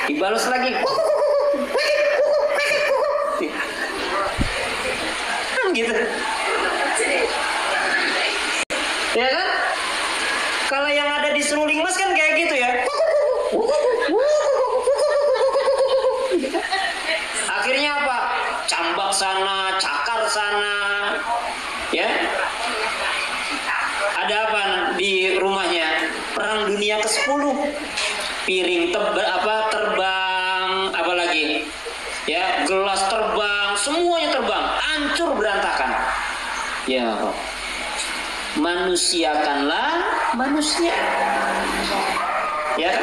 dibalas lagi gitu ya kan. Kalau yang ada di seruling mas kan kayak gitu ya, akhirnya apa, cambak sana cakar sana ya. Ada apa di rumahnya, perang dunia ke-10, piring terbang, apalagi ya, gelas terbang, semuanya terbang, hancur berantakan. Ya, manusiakanlah manusia. Ya,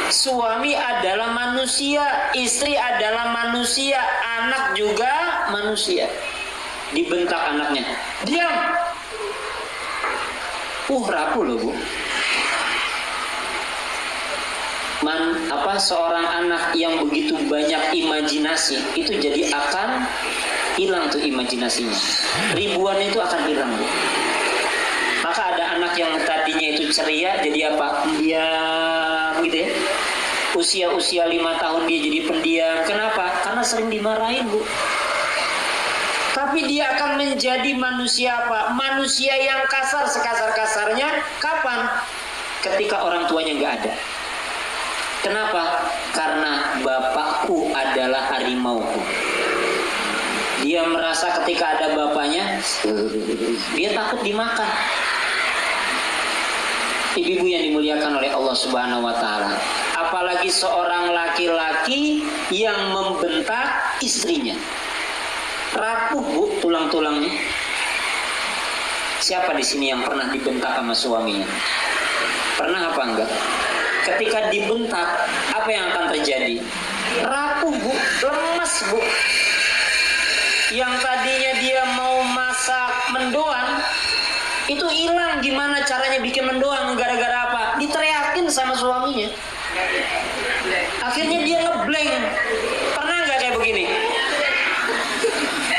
suami adalah manusia, istri adalah manusia, anak juga manusia. Dibentak anaknya, diam. Rapuh loh bu. Seorang anak yang begitu banyak imajinasi itu jadi akan hilang tuh imajinasinya. Ribuan itu akan hilang bu. Maka ada anak yang tadinya itu ceria jadi apa? Pendiam gitu ya. Usia 5 tahun dia jadi pendiam. Kenapa? Karena sering dimarahin bu. Tapi dia akan menjadi manusia apa? Manusia yang kasar sekasar-kasarnya. Kapan? Ketika orang tuanya nggak ada. Kenapa? Karena bapakku adalah harimauku. Dia merasa ketika ada bapaknya, dia takut dimakan. Ibu-ibu yang dimuliakan oleh Allah Subhanahu wa Ta'ala, apalagi seorang laki-laki yang membentak istrinya. Rapuh bu tulang-tulangnya. Siapa di sini yang pernah dibentak sama suaminya? Pernah apa enggak? Ketika dibentak, apa yang akan terjadi? Rapuh bu, lemas bu. Yang tadinya dia mau masak mendoan, itu hilang. Gimana caranya bikin mendoan? Gara-gara apa? Diteriakin sama suaminya. Akhirnya dia ngeblank. Pernah nggak kayak begini?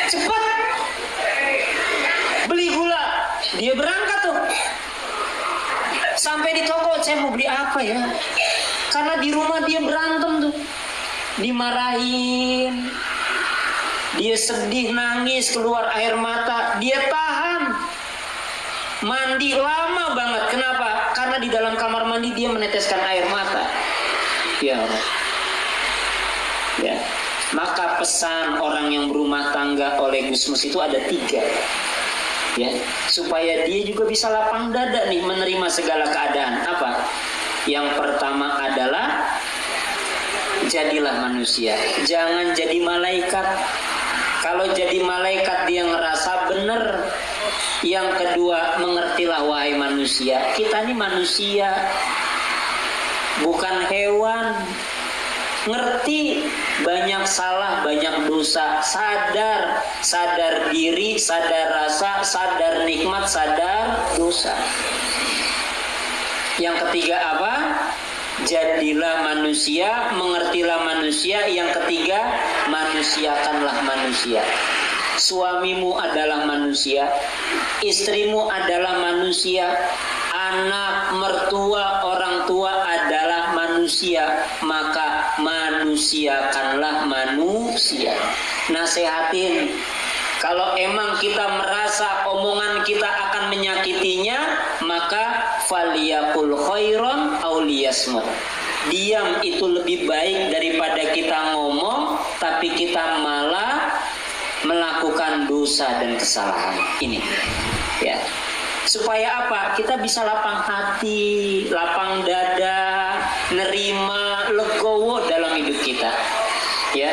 Cepat beli gula, dia berangkat tuh. Sampai di toko, saya mau beli apa ya? Karena di rumah dia berantem tuh, dimarahin, dia sedih, nangis, keluar air mata, dia tahan. Mandi lama banget. Kenapa? Karena di dalam kamar mandi dia meneteskan air mata. Ya Allah. Ya. Maka pesan orang yang berumah tangga oleh Gusmus itu ada 3, ya, supaya dia juga bisa lapang dada nih menerima segala keadaan. Apa? Yang pertama adalah jadilah manusia, jangan jadi malaikat. Kalau jadi malaikat dia ngerasa bener. Yang kedua, mengertilah wahai manusia, kita ini manusia, bukan hewan. Ngerti banyak salah, banyak dosa, sadar diri, sadar rasa, sadar nikmat, sadar dosa. Yang ketiga apa? Jadilah manusia, mengertilah manusia. Yang ketiga, manusiakanlah manusia. Suamimu adalah manusia, istrimu adalah manusia, anak, mertua, orang tua adalah manusia. Maka manusiakanlah manusia. Nasehatin. Kalau emang kita merasa omongan kita akan menyakitinya, maka faliyakul khairon aw liyasmut. Diam itu lebih baik daripada kita ngomong tapi kita malah melakukan dosa dan kesalahan. Ini ya. Supaya apa? Kita bisa lapang hati, lapang dada, nerima, legowo dalam hidup kita. Ya,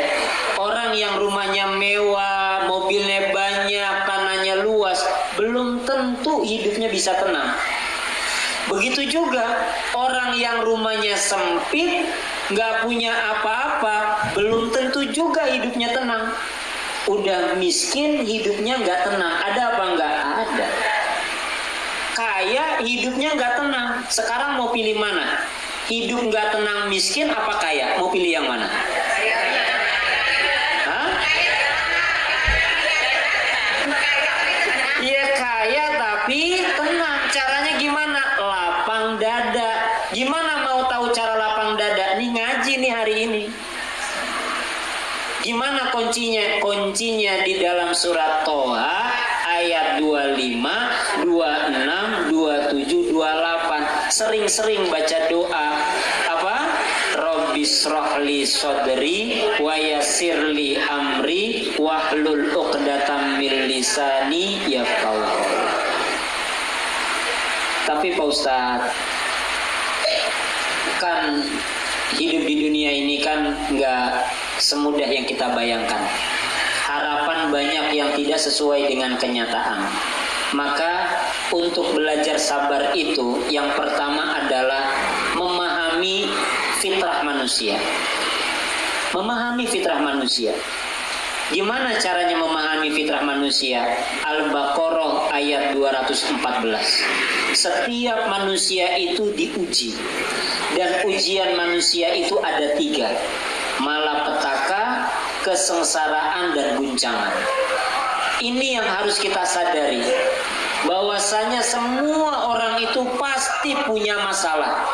orang yang rumahnya mewah, mobilnya banyak, tanahnya luas, belum tentu hidupnya bisa tenang. Begitu juga orang yang rumahnya sempit, nggak punya apa-apa, belum tentu juga hidupnya tenang. Udah miskin, hidupnya nggak tenang. Ada apa nggak? Ada. Kaya, hidupnya nggak tenang. Sekarang mau pilih mana? Hidup nggak tenang, miskin apa kaya? Mau pilih yang mana? Iya kaya tapi tenang. Caranya gimana? Lapang dada. Gimana mau tahu cara lapang dada? Nih ngaji nih hari ini. Gimana kuncinya? Kuncinya di dalam surat Toha ayat 25, 26, 27, 28. Sering-sering baca doa. Apa? Rabbis rohli sodri wa yassirli amri wahlul uqdatam min lisani yafqahu. Tapi Pak Ustadz, kan hidup di dunia ini kan nggak semudah yang kita bayangkan. Harapan banyak yang tidak sesuai dengan kenyataan. Maka untuk belajar sabar itu, yang pertama adalah memahami fitrah manusia. Memahami fitrah manusia. Gimana caranya memahami fitrah manusia? Al-Baqarah ayat 214. Setiap manusia itu diuji. Dan ujian manusia itu ada 3. Malapetaka, kesengsaraan, dan guncangan. Ini yang harus kita sadari, bahwasanya semua orang itu pasti punya masalah.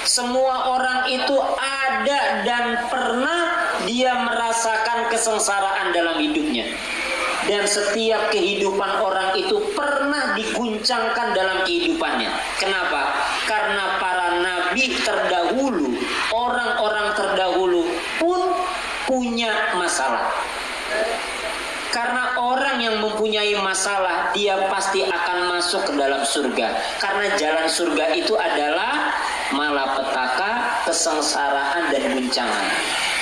Semua orang itu ada dan pernah dia merasakan kesengsaraan dalam hidupnya. Dan setiap kehidupan orang itu pernah diguncangkan dalam kehidupannya. Kenapa? Karena para nabi terdahulu, orang-orang terdahulu pun punya masalah. Karena orang yang mempunyai masalah, dia pasti akan masuk ke dalam surga. Karena jalan surga itu adalah malapetaka, kesengsaraan, dan guncangan.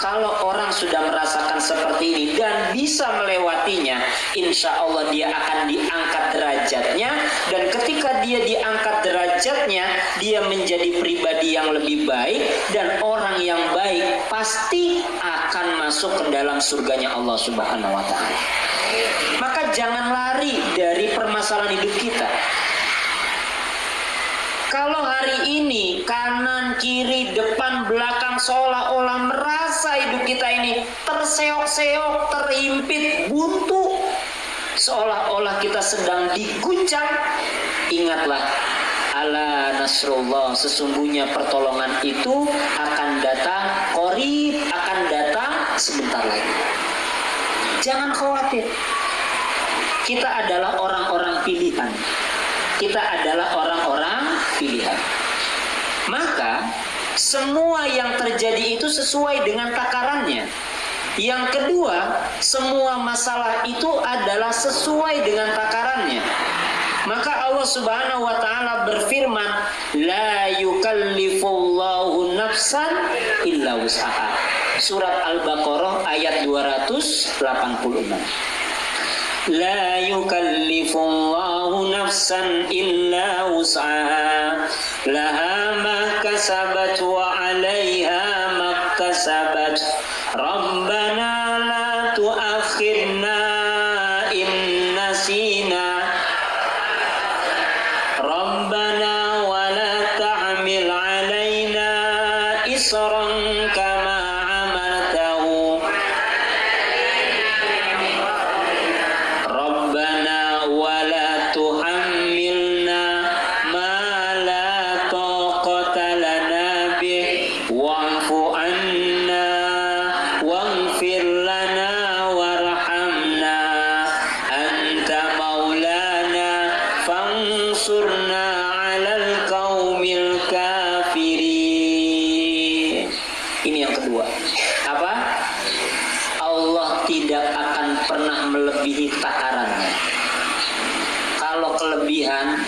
Kalau orang sudah merasakan seperti ini dan bisa melewatinya, insya Allah dia akan diangkat derajatnya. Dan ketika dia diangkat derajatnya, dia menjadi pribadi yang lebih baik. Dan orang yang baik pasti akan masuk ke dalam surganya Allah Subhanahu wa Ta'ala. Maka jangan lari dari permasalahan hidup kita. Kalau hari ini kanan, kiri, depan, belakang seolah-olah merasa hidup kita ini terseok-seok, terimpit, buntu, seolah-olah kita sedang diguncang, ingatlah, ala nasrullah, sesungguhnya pertolongan itu akan datang, qorib, akan datang sebentar lagi. Jangan khawatir. Kita adalah orang-orang pilihan. Kita adalah orang-orang pilihan. Maka semua yang terjadi itu sesuai dengan takarannya. Yang kedua, semua masalah itu adalah sesuai dengan takarannya. Maka Allah Subhanahu wa Ta'ala berfirman, la yukallifullahu nafsan illa wus'aha. Surat Al-Baqarah ayat 286. La yukallifullahu nafsan illa wus'aha laha ma kasabat wa 'alaiha maktasabat rabbana la tu'akhirna in nasina rabbana wa la tahmil 'alaina isran kama 'amaltahu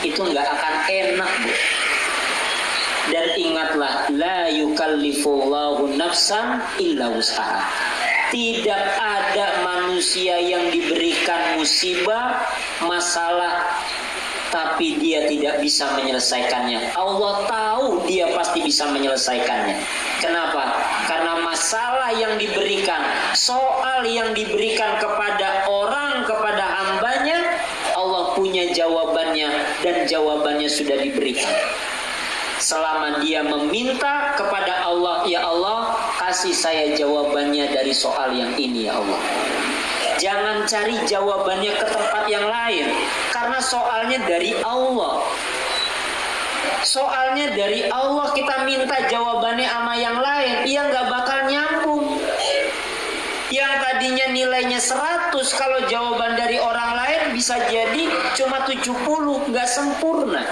itu nggak akan enak, Bu. Dan ingatlah, la yukallifullahu nafsan illa wus'aha. Tidak ada manusia yang diberikan musibah, masalah, tapi dia tidak bisa menyelesaikannya. Allah tahu dia pasti bisa menyelesaikannya. Kenapa? Karena masalah yang diberikan, soal yang diberikan kepada orang, kepada hambanya, Allah punya jawabannya dan jawabannya sudah diberikan. Selama dia meminta kepada Allah, ya Allah, kasih saya jawabannya dari soal yang ini, ya Allah. Jangan cari jawabannya ke tempat yang lain, karena soalnya dari Allah. Soalnya dari Allah kita minta jawabannya sama yang lain, ya nggak bakal nyambung. Yang tadinya nilainya 100, kalau jawaban dari orang lain bisa jadi cuma 70, nggak sempurna.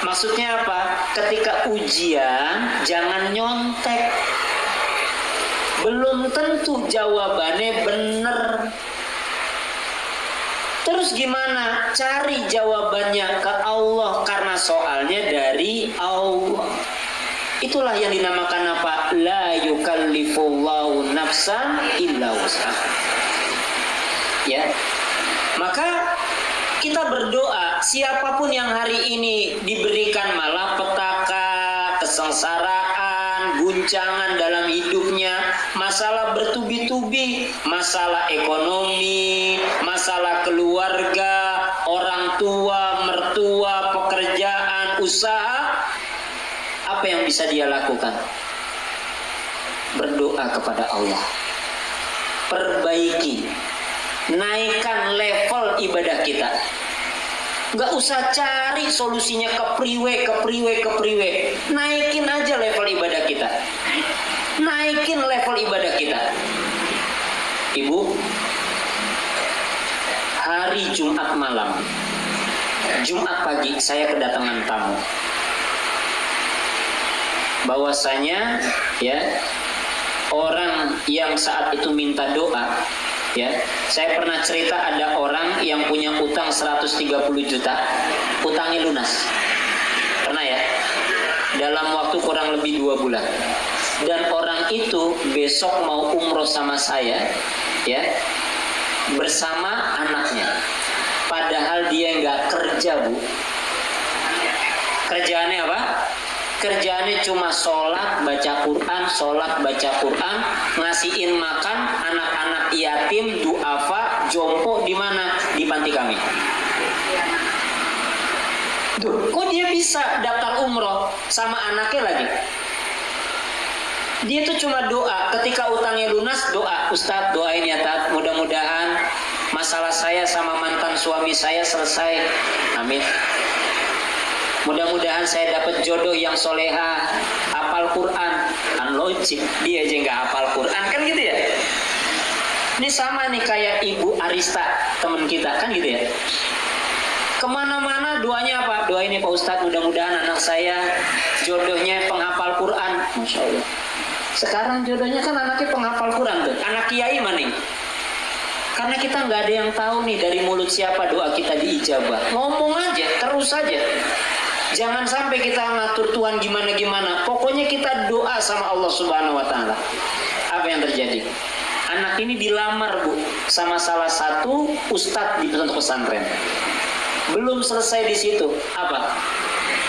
Maksudnya apa? Ketika ujian jangan nyontek. Belum tentu jawabannya benar. Terus gimana? Cari jawabannya ke Allah, karena soalnya dari Allah. Itulah yang dinamakan apa? La yukallifullahu nafsan illa wus'aha. Ya. Maka kita berdoa, siapapun yang hari ini diberikan malapetaka, kesengsaraan, guncangan dalam hidupnya, masalah bertubi-tubi, masalah ekonomi, masalah keluarga, orang tua, mertua, pekerjaan, usaha, apa yang bisa dia lakukan? Berdoa kepada Allah. Perbaiki, naikkan level ibadah kita. Gak usah cari solusinya ke priwe. Naikin aja level ibadah kita. Naikin level ibadah kita. Ibu, hari Jumat malam, Jumat pagi saya kedatangan tamu. Bahwasanya ya, orang yang saat itu minta doa, ya, saya pernah cerita ada orang yang punya utang 130 juta, utangnya lunas. Pernah ya? Dalam waktu kurang lebih 2 bulan. Dan orang itu besok mau umroh sama saya, ya, bersama anaknya. Padahal dia nggak kerja, Bu. Kerjaannya apa? Kerjaannya cuma sholat, baca Quran, ngasihin makan anak-anak yatim, duafa, jompo di mana? Di panti kami. Duh, kok dia bisa daftar umroh sama anaknya lagi? Dia tuh cuma doa, ketika utangnya lunas doa, Ustadz doain ya Tat, mudah-mudahan masalah saya sama mantan suami saya selesai. Amin. Mudah-mudahan saya dapat jodoh yang soleha, hafal Quran. Kan logik, dia aja nggak hafal Quran, kan gitu ya. Ini sama nih kayak Ibu Arista, teman kita, kan gitu ya. Kemana-mana doanya apa? Doa ini Pak Ustadz, mudah-mudahan anak saya jodohnya penghafal Quran. Masya Allah. Sekarang jodohnya kan anaknya penghafal Quran tuh. Anak kiai mana nih? Karena kita nggak ada yang tahu nih dari mulut siapa doa kita diijabah. Ngomong aja, terus aja. Jangan sampai kita ngatur Tuhan gimana-gimana. Pokoknya kita doa sama Allah Subhanahu wa Ta'ala. Apa yang terjadi? Anak ini dilamar, Bu, sama salah satu ustadz di pesantren. Belum selesai di situ. Apa?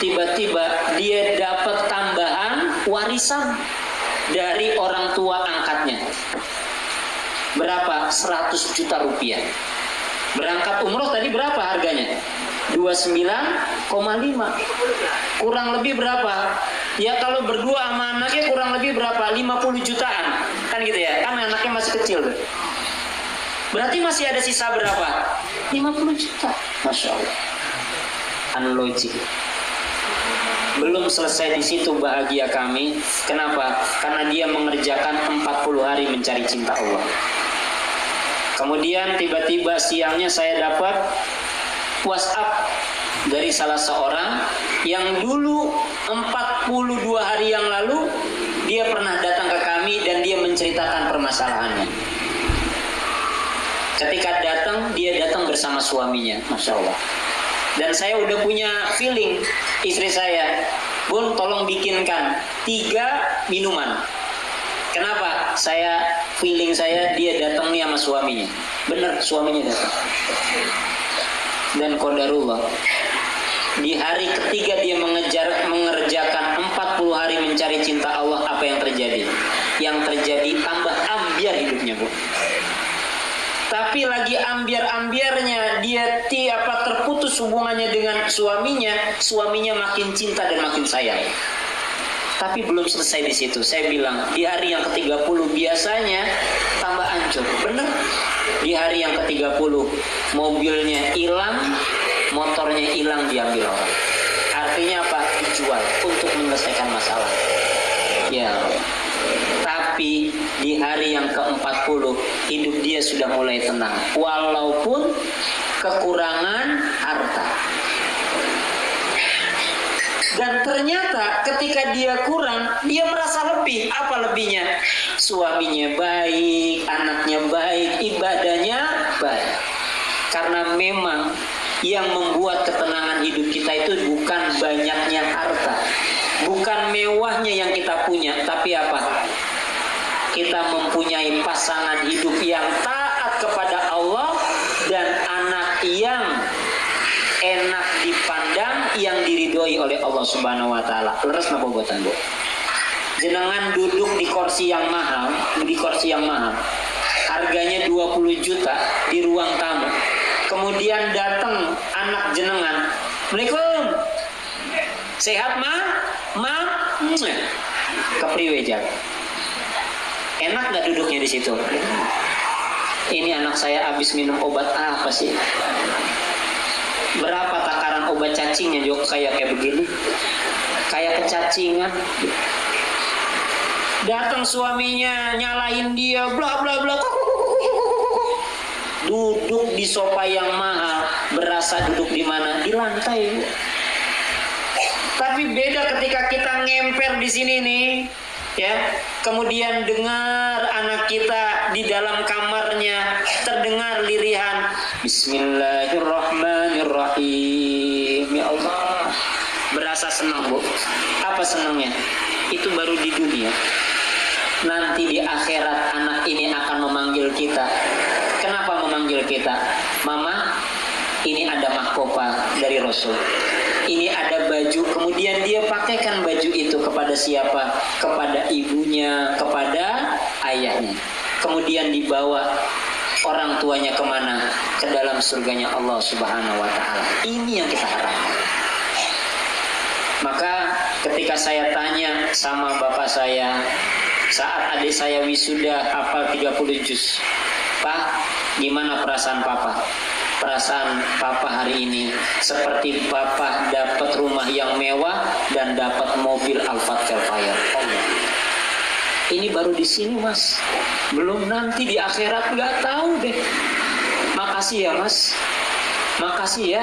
Tiba-tiba dia dapat tambahan warisan dari orang tua angkatnya. Berapa? 100 juta rupiah. Berangkat umroh tadi berapa harganya? 29,5. Kurang lebih berapa? Ya kalau berdua sama anaknya kurang lebih berapa? 50 jutaan. Kan gitu ya? Kan anaknya masih kecil tuh. Berarti masih ada sisa berapa? 50 juta. Masya Allah. Unlogik. Belum selesai di situ bahagia kami. Kenapa? Karena dia mengerjakan 40 hari mencari cinta Allah. Kemudian tiba-tiba siangnya saya dapat WhatsApp dari salah seorang yang dulu 42 hari yang lalu dia pernah datang ke kami dan dia menceritakan permasalahannya. Ketika datang, dia datang bersama suaminya, Masya Allah. Dan saya udah punya feeling, istri saya, Bun tolong bikinkan 3 minuman. Kenapa? Feeling saya dia datang nih sama suaminya. Bener, suaminya datang. Dan qadarullah, di hari ketiga dia mengerjakan 40 hari mencari cinta Allah, apa yang terjadi? Yang terjadi tambah ambiar hidupnya, Bu. Tapi lagi ambiar-ambiarnya dia terputus hubungannya dengan suaminya makin cinta dan makin sayang. Tapi belum selesai di situ. Saya bilang, di hari yang ke-30 biasanya tambah hancur. Bener? Di hari yang ke-30 mobilnya hilang, motornya hilang, diambil orang. jual untuk menyelesaikan masalah. Ya, tapi di hari yang ke-40 hidup dia sudah mulai tenang, walaupun kekurangan harta. Dan ternyata ketika dia kurang, dia merasa lebih. Apa lebihnya? Suaminya baik, anaknya baik, ibadahnya baik. Karena memang yang membuat ketenangan hidup kita itu bukan banyaknya harta, bukan mewahnya yang kita punya, tapi apa? Kita mempunyai pasangan hidup yang taat kepada Allah dan anak yang enak dipandang, yang diridhoi oleh Allah Subhanahu wa taala. Leres napa boten, Bu? Jenengan duduk di kursi yang mahal, harganya 20 juta di ruang tamu. Kemudian datang anak jenengan. Assalamualaikum. Sehat, Ma? Ma? Kepriwe jak? Enak nggak duduknya di situ? Ini anak saya habis minum obat apa sih? Berapa takaran obat cacingnya juga kayak begini? Kayak kecacingan. Datang suaminya nyalain dia, bla bla bla. Duduk di sofa yang mahal, berasa duduk di mana? Di lantai. Tapi beda ketika kita ngemper di sini nih, ya. Kemudian dengar anak kita di dalam kamarnya terdengar lirihan Bismillahirrahmanirrahim. Ya Allah, berasa senang, Bu. Apa senangnya? Itu baru di dunia. Nanti di akhirat anak ini akan memanggil kita. Kenapa memanggil kita? Mama, ini ada mahkota dari Rasul. Ini ada baju, kemudian dia pakaikan baju itu kepada siapa? Kepada ibunya, kepada ayahnya. Kemudian dibawa orang tuanya kemana? Ke dalam surganya Allah Subhanahu wa ta'ala. Ini yang kita harapkan. Maka ketika saya tanya sama bapak saya, saat adik saya wisuda hafal 30 juz, Pak, gimana perasaan Papa? Perasaan Papa hari ini seperti Papa dapat rumah yang mewah dan dapat mobil Alphard Velfire. Ini baru di sini, Mas. Belum nanti di akhirat, nggak tahu deh. Makasih ya, Mas. Makasih ya.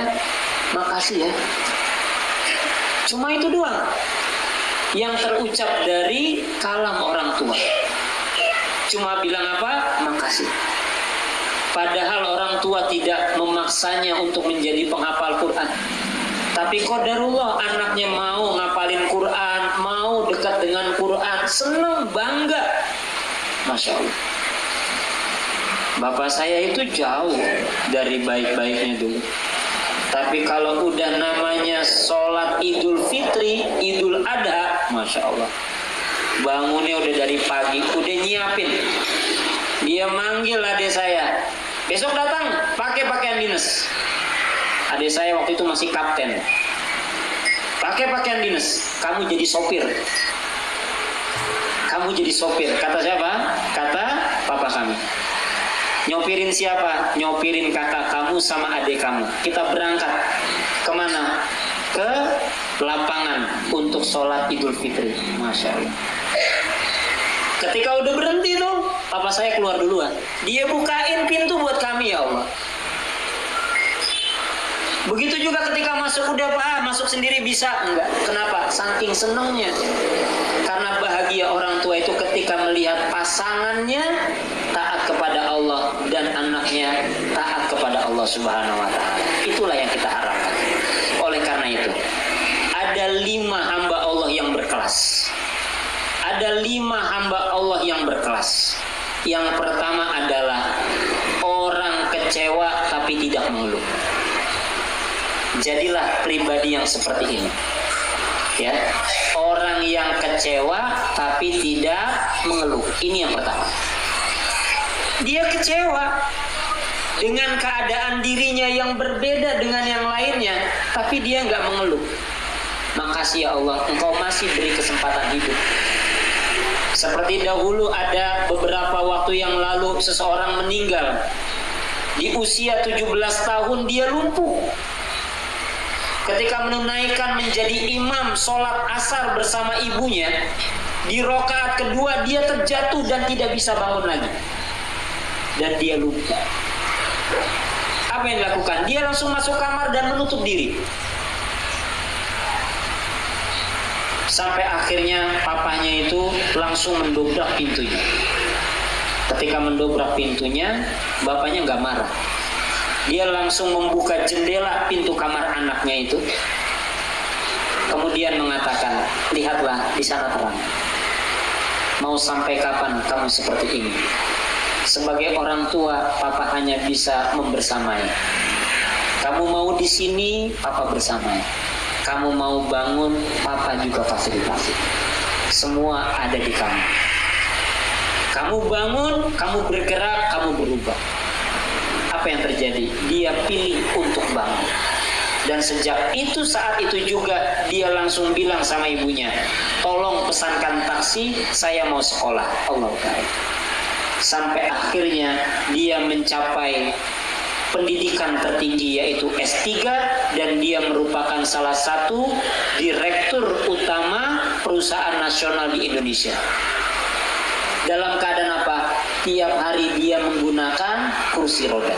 Makasih ya. Cuma itu doang yang terucap dari kalam orang tua. Cuma bilang apa? Makasih. Padahal orang tua tidak memaksanya untuk menjadi penghafal Quran. Tapi qadarullah, anaknya mau ngapalin Quran, mau dekat dengan Quran, senang, bangga. Masya Allah. Bapak saya itu jauh dari baik-baiknya dulu. Tapi kalau udah namanya sholat Idul Fitri, Idul Adha, Masya Allah, bangunnya udah dari pagi, udah nyiapin. Dia manggil adik saya, besok datang pakai pakaian dinas. Adik saya waktu itu masih kapten. Pakai pakaian dinas, kamu jadi sopir. Kamu jadi sopir. Kata siapa? Kata papa kami. Nyopirin siapa? Nyopirin kakak kamu sama adik kamu. Kita berangkat kemana? Ke lapangan untuk sholat Idul Fitri. Masya Allah. Ketika udah berhenti tuh, papa saya keluar duluan. Dia bukain pintu buat kami, ya Allah. Begitu juga ketika masuk, udah Pak, masuk sendiri bisa? Enggak. Kenapa? Saking senangnya. Karena bahagia orang tua itu ketika melihat pasangannya taat kepada Allah dan anaknya taat kepada Allah Subhanahu wa ta'ala. Itulah yang kita harapkan. Oleh karena itu, ada 5 hamba Allah yang berkelas. Ada 5 hamba Allah yang berkelas. Yang pertama adalah orang kecewa tapi tidak mengeluh. Jadilah pribadi yang seperti ini, ya, orang yang kecewa tapi tidak mengeluh. Ini yang pertama. Dia kecewa dengan keadaan dirinya yang berbeda dengan yang lainnya, tapi dia nggak mengeluh. Makasih ya Allah, Engkau masih beri kesempatan hidup. Seperti dahulu ada beberapa waktu yang lalu seseorang meninggal di usia 17 tahun, dia lumpuh. ketika menunaikan menjadi imam sholat asar bersama ibunya, di rakaat kedua dia terjatuh dan tidak bisa bangun lagi, dan dia lupa. Apa yang dilakukan? Dia langsung masuk kamar dan menutup diri. Sampai akhirnya papanya itu langsung mendobrak pintunya. Ketika mendobrak pintunya, bapaknya nggak marah. Dia langsung membuka jendela pintu kamar anaknya itu. Kemudian mengatakan, lihatlah di sana terang. Mau sampai kapan kamu seperti ini? Sebagai orang tua, papa hanya bisa membersamai. Kamu mau di sini, papa bersamai. Kamu mau bangun, papa juga fasilitasi. Semua ada di kamu. Kamu bangun, kamu bergerak, kamu berubah. Apa yang terjadi? Dia pilih untuk bangun. Dan sejak itu, saat itu juga dia langsung bilang sama ibunya, tolong pesankan taksi, saya mau sekolah. Allah Ta'ala. Sampai akhirnya dia mencapai pendidikan tertinggi yaitu S3, dan dia merupakan salah satu direktur utama perusahaan nasional di Indonesia. Dalam keadaan apa? Tiap hari dia menggunakan kursi roda.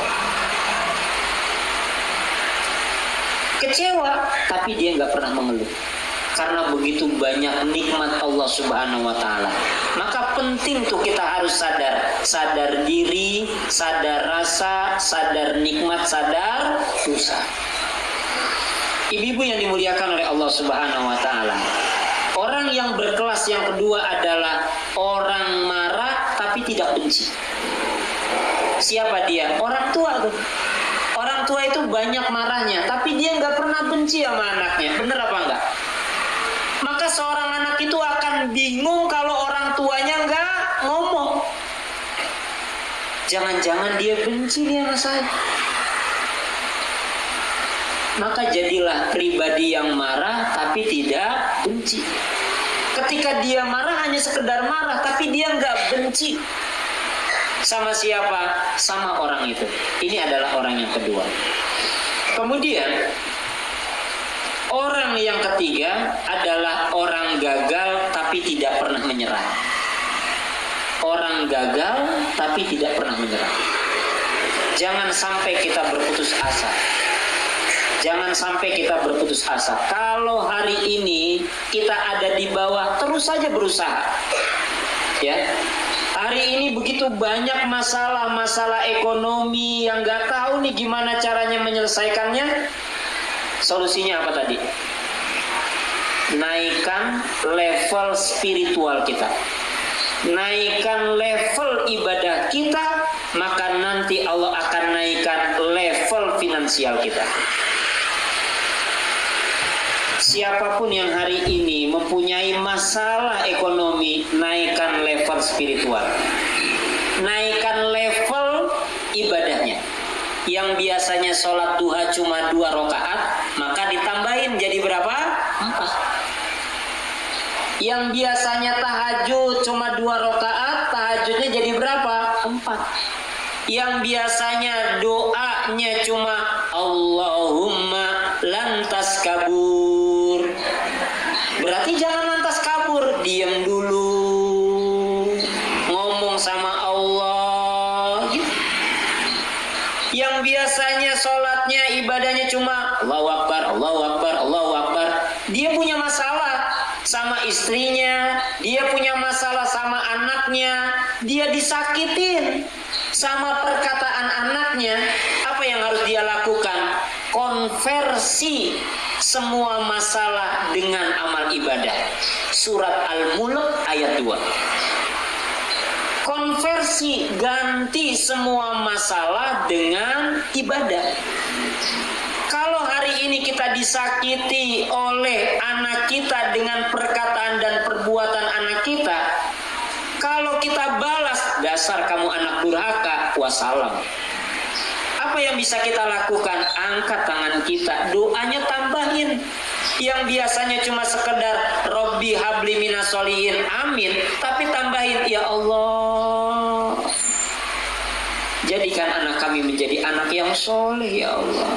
Kecewa, tapi dia nggak pernah mengeluh. Karena begitu banyak nikmat Allah Subhanahu wa Ta'ala. Maka penting tuh kita harus sadar diri, sadar rasa, sadar nikmat, sadar dosa. Ibu-ibu yang dimuliakan oleh Allah Subhanahu wa Ta'ala, orang yang berkelas yang kedua adalah orang marah tapi tidak benci. Siapa dia? Orang tua tuh. Orang tua itu banyak marahnya, tapi dia nggak pernah benci sama anaknya. Bener apa enggak? Maka seorang anak itu akan bingung kalau orang tuanya nggak ngomong. Jangan-jangan dia benci dia sama saya. Maka jadilah pribadi yang marah tapi tidak benci. Ketika dia marah hanya sekedar marah, tapi dia nggak benci. Sama siapa? Sama orang itu. Ini adalah orang yang kedua. Kemudian orang yang ketiga adalah orang gagal tapi tidak pernah menyerah. Orang gagal tapi tidak pernah menyerah. Jangan sampai kita berputus asa. Jangan sampai kita berputus asa. Kalau hari ini kita ada di bawah, terus saja berusaha. Ya. Hari ini begitu banyak masalah ekonomi yang nggak tahu nih gimana caranya menyelesaikannya. Solusinya apa tadi? Naikkan level spiritual kita. Naikkan level ibadah kita, maka nanti Allah akan naikkan level finansial kita. Siapapun yang hari ini mempunyai masalah ekonomi, naikkan level spiritual. Naikkan level ibadahnya. Yang biasanya sholat duha cuma 2 rakaat, maka ditambahin jadi berapa? 4. Yang biasanya tahajud cuma 2 rakaat, tahajudnya jadi berapa? 4. Yang biasanya doanya cuma Allahumma lantas kabur. Berarti jangan lantas kabur, diam dulu, ngomong sama Allah. Yang biasanya sholatnya, ibadahnya cuma Allahu Akbar, Allahu Akbar, Allahu Akbar. Dia punya masalah sama istrinya, dia punya masalah sama anaknya, dia disakitin sama perkataan anaknya. Apa yang harus dia lakukan? Konversi semua masalah dengan amal ibadah. Surat Al-Mulk ayat 2. Konversi, ganti semua masalah dengan ibadah. Kalau hari ini kita disakiti oleh anak kita dengan perkataan dan perbuatan anak kita, kalau kita balas, dasar kamu anak durhaka, wassalam. Apa yang bisa kita lakukan? Angkat tangan kita, doanya tambahin. Yang biasanya cuma sekedar Robbi habli minas solihin, amin, tapi tambahin, ya Allah, jadikan anak kami menjadi anak yang soleh, ya Allah.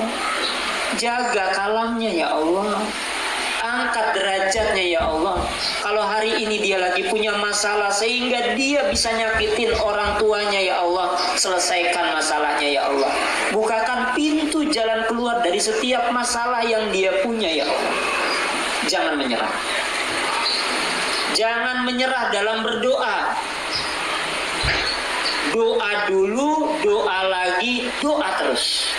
Jaga kalamnya ya Allah. Angkat derajatnya ya Allah. Kalau hari ini dia lagi punya masalah sehingga dia bisa nyakitin orang tuanya ya Allah, selesaikan masalahnya ya Allah. Bukakan pintu jalan keluar dari setiap masalah yang dia punya ya Allah. Jangan menyerah. Jangan menyerah dalam berdoa. Doa dulu, doa lagi, doa terus.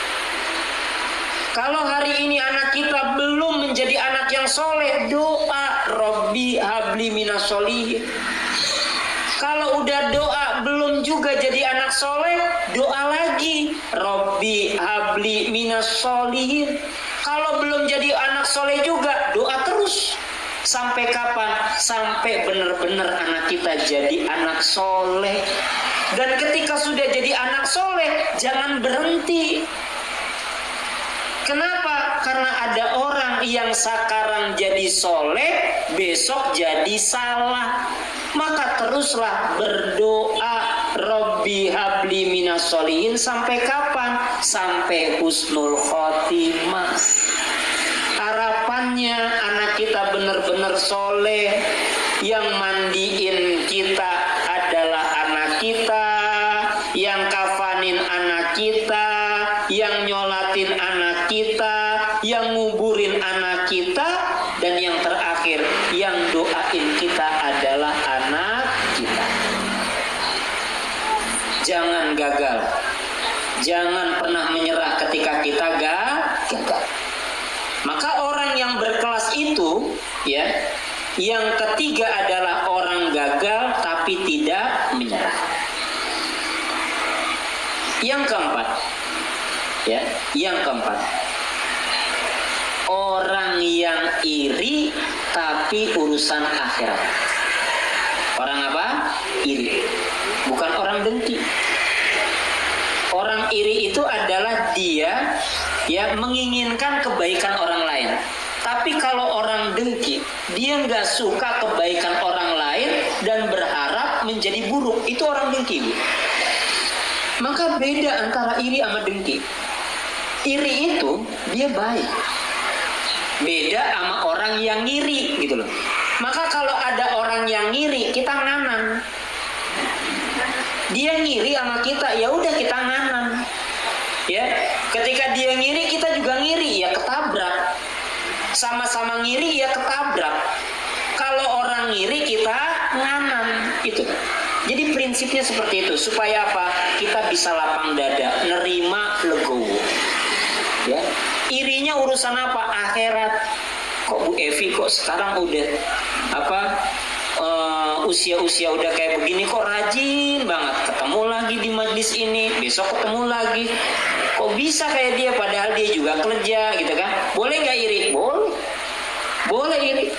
Kalau hari ini anak kita belum menjadi anak yang soleh, doa Robbi habli minas solihin. Kalau udah doa belum juga jadi anak soleh, doa lagi Robbi habli minas solihin. Kalau belum jadi anak soleh juga, doa terus. Sampai kapan? Sampai benar-benar anak kita jadi anak soleh. Dan ketika sudah jadi anak soleh, jangan berhenti. Kenapa? Karena ada orang yang sekarang jadi soleh, besok jadi salah. Maka teruslah berdoa Robbi habli minas solihin. Sampai kapan? Sampai husnul khotimah. Harapannya anak kita benar-benar soleh. Yang mandiin kita adalah anak kita, yang kafanin anak kita, yang nyolatin anak kita, yang nguburin anak kita, dan yang terakhir yang doain kita adalah anak kita. Jangan gagal. Jangan pernah menyerah ketika kita gagal. Maka orang yang berkelas itu, ya, yang ketiga adalah orang gagal tapi tidak menyerah. Yang keempat, ya, yang keempat, orang yang iri tapi urusan akhirat. Orang apa? Iri. Bukan orang dengki. Orang iri itu adalah dia ya menginginkan kebaikan orang lain. Tapi kalau orang dengki, dia nggak suka kebaikan orang lain dan berharap menjadi buruk. Itu orang dengki, Bu. Maka beda antara iri sama dengki. Iri itu dia baik. Beda sama orang yang ngiri gitu loh. Maka kalau ada orang yang ngiri, kita nganan. Dia ngiri sama kita, ya udah kita nganan. Ya, ketika dia ngiri, kita juga ngiri, ya ketabrak. Sama-sama ngiri, ya ketabrak. Kalau orang ngiri, kita nganan. Itu. Jadi prinsipnya seperti itu. Supaya apa? Kita bisa lapang dada, nerima legowo. Ya. Irinya urusan apa? Akhirat. Kok Bu Evi kok sekarang udah usia-usia udah kayak begini, kok rajin banget, ketemu lagi di majlis ini, besok ketemu lagi, kok bisa kayak dia, padahal dia juga kerja gitu kan. Boleh nggak iri? Boleh iri.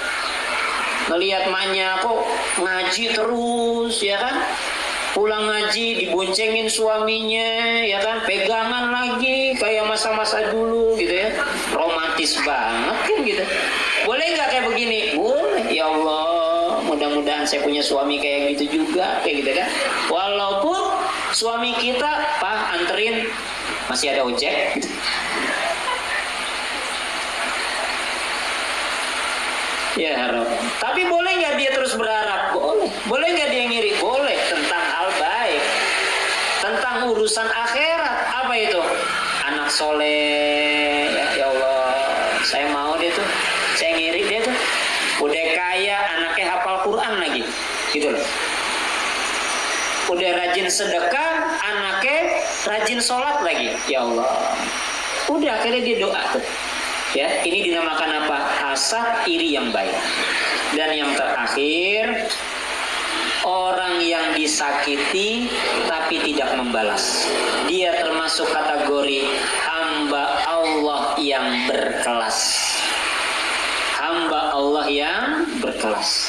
Ngelihat maknya kok ngaji terus ya kan, pulang ngaji diboncengin suaminya ya kan, pegangan lagi kayak masa-masa dulu gitu ya, romantis banget kan gitu. Boleh nggak kayak begini? Boleh. Ya Allah, mudah-mudahan saya punya suami kayak gitu juga, kayak gitu kan. Walaupun suami kita, Pak anterin, masih ada ojek gitu. Ya harap. Tapi boleh nggak dia terus berharap? Boleh. Boleh nggak dia ngiri? Boleh. Tentang hal baik, tentang urusan akhirat. Apa itu? Anak soleh. Ya Allah, saya mau dia tuh. Saya ngiri dia tuh. Udah kaya, anaknya hafal Quran lagi, gitu loh. Udah rajin sedekah, anaknya rajin sholat lagi. Ya Allah. Udah akhirnya dia doa tuh. Ya, ini dinamakan apa? Hasad, iri yang baik. Dan yang terakhir, orang yang disakiti tapi tidak membalas. Dia termasuk kategori hamba Allah yang berkelas. Hamba Allah yang berkelas.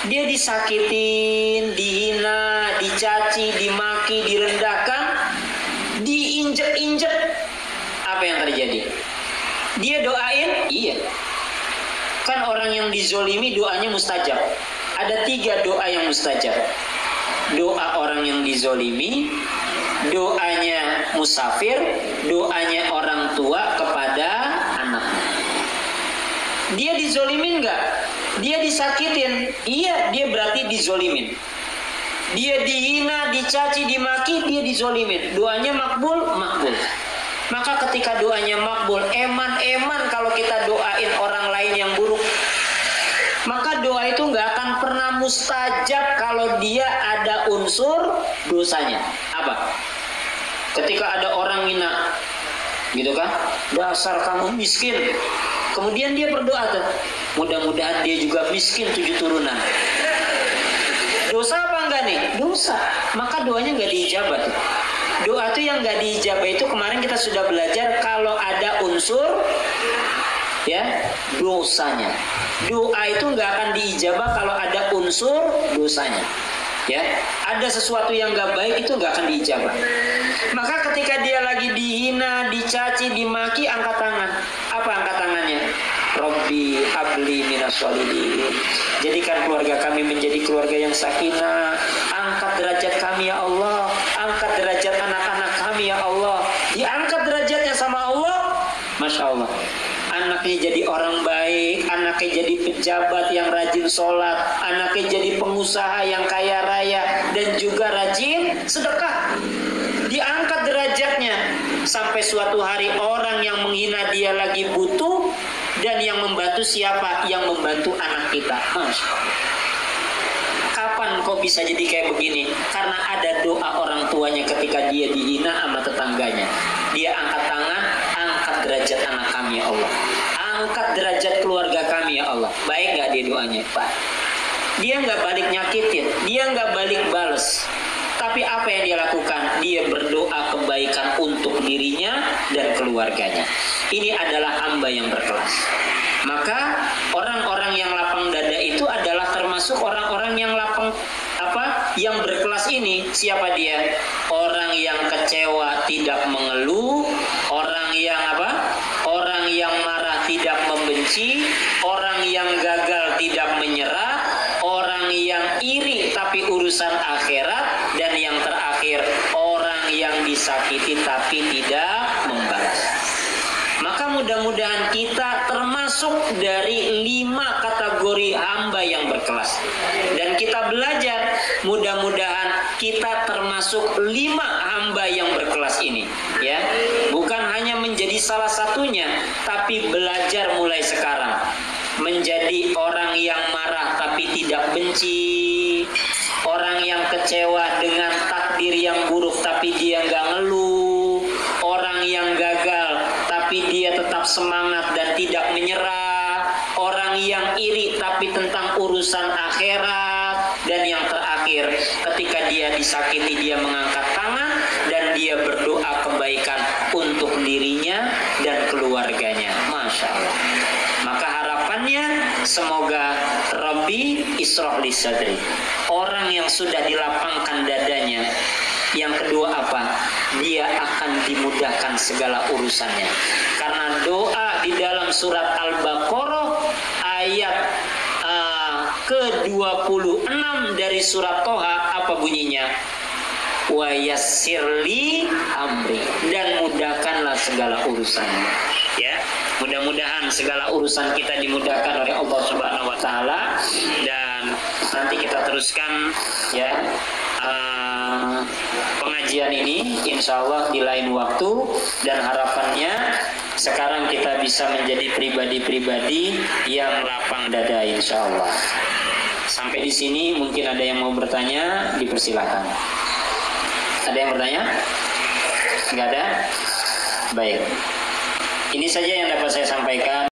Dia disakitin, dihina, dicaci, dimaki, direndahkan, diinjek-injek. Apa yang terjadi? Dia doain? Iya. Kan orang yang dizolimi doanya mustajab. Ada 3 doa yang mustajab. Doa orang yang dizolimi, doanya musafir, doanya orang tua kepada Dia dizolimin nggak? Dia disakitin. Iya, dia berarti dizolimin. Dia dihina, dicaci, dimaki, dia dizolimin. Doanya makbul, makbul. Maka ketika doanya makbul, eman kalau kita doain orang lain yang buruk. Maka doa itu nggak akan pernah mustajab kalau dia ada unsur dosanya. Apa? Ketika ada orang hina, gitu kan? Dasar kamu miskin. Kemudian dia berdoa tuh, mudah-mudahan dia juga miskin 7 turunan. Dosa apa enggak nih? Dosa. Maka doanya nggak diijabah tuh. Doa tuh yang nggak diijabah itu kemarin kita sudah belajar kalau ada unsur ya dosanya. Doa itu nggak akan diijabah kalau ada unsur dosanya. Ya, ada sesuatu yang nggak baik itu nggak akan diijabah. Maka ketika dia lagi dihina, dicaci, dimaki, angkat tangan. Apa angkat tangannya? Robbi habli minas sholihin. Jadikan keluarga kami menjadi keluarga yang sakinah. Angkat derajat kami ya Allah. Angkat derajat anak-anak kami ya Allah. Diangkat derajatnya sama Allah. Masya Allah. Anaknya jadi orang baik, anaknya jadi pejabat yang rajin sholat, anaknya jadi pengusaha yang kaya raya dan juga rajin sedekah. Diangkat derajatnya sampai suatu hari orang yang menghina dia lagi butuh, dan yang membantu siapa? Yang membantu anak kita. Masya Allah. Kapan kok bisa jadi kayak begini? Karena ada doa orang tuanya ketika dia dihina sama tetangganya. Dia angkat tangan, angkat derajat anak kami ya Allah. Angkat derajat keluarga kami ya Allah. Baik gak dia doanya? Pak. Dia gak balik nyakitin, dia gak balik bales. Tapi apa yang dia lakukan? Dia berdoa kebaikan untuk dirinya dan keluarganya. Ini adalah hamba yang berkelas. Maka orang-orang yang lapang dada itu adalah termasuk orang-orang yang lapang yang berkelas ini. Siapa dia? Orang yang kecewa tidak mengeluh, orang yang orang yang marah tidak membenci, orang yang gagal tidak menyerah, orang yang iri tapi urusan akhirat, dan yang terakhir orang yang disakiti tapi tidak membalas. Maka mudah-mudahan kita termasuk dari 5 kategori hamba yang berkelas. Dan kita belajar, mudah-mudahan kita termasuk 5 hamba yang berkelas ini. Ya, bukan hanya menjadi salah satunya, tapi belajar mulai sekarang. Menjadi orang yang marah tapi tidak benci. Orang yang kecewa dengan takdir yang buruk tapi dia nggak ngeluh. Orang yang gagal tapi dia tetap semangat dan tidak menyerah. Orang yang iri tapi tentang urusan akhirat. Dan yang terakhir, ketika dia disakiti dia mengangkat tangan dan dia berdoa kebaikan untuk dirinya dan keluarganya. Masya Allah. Maka harapannya semoga Rabbi ishrah li sadri. Orang yang sudah dilapangkan dadanya, yang kedua apa? Dia akan dimudahkan segala urusannya. Karena doa di dalam surat Al-Baqarah ayat ke-26 dari surat Toha apa bunyinya? Wa yassirli amri, dan mudahkanlah segala urusannya. Ya, mudah-mudahan segala urusan kita dimudahkan oleh Allah Subhanahu wa taala, dan nanti kita teruskan ya pengajian ini insya Allah di lain waktu, dan harapannya sekarang kita bisa menjadi pribadi-pribadi yang lapang dada insya Allah. Sampai di sini mungkin ada yang mau bertanya, dipersilakan. Ada yang bertanya? Enggak ada? Baik. Ini saja yang dapat saya sampaikan.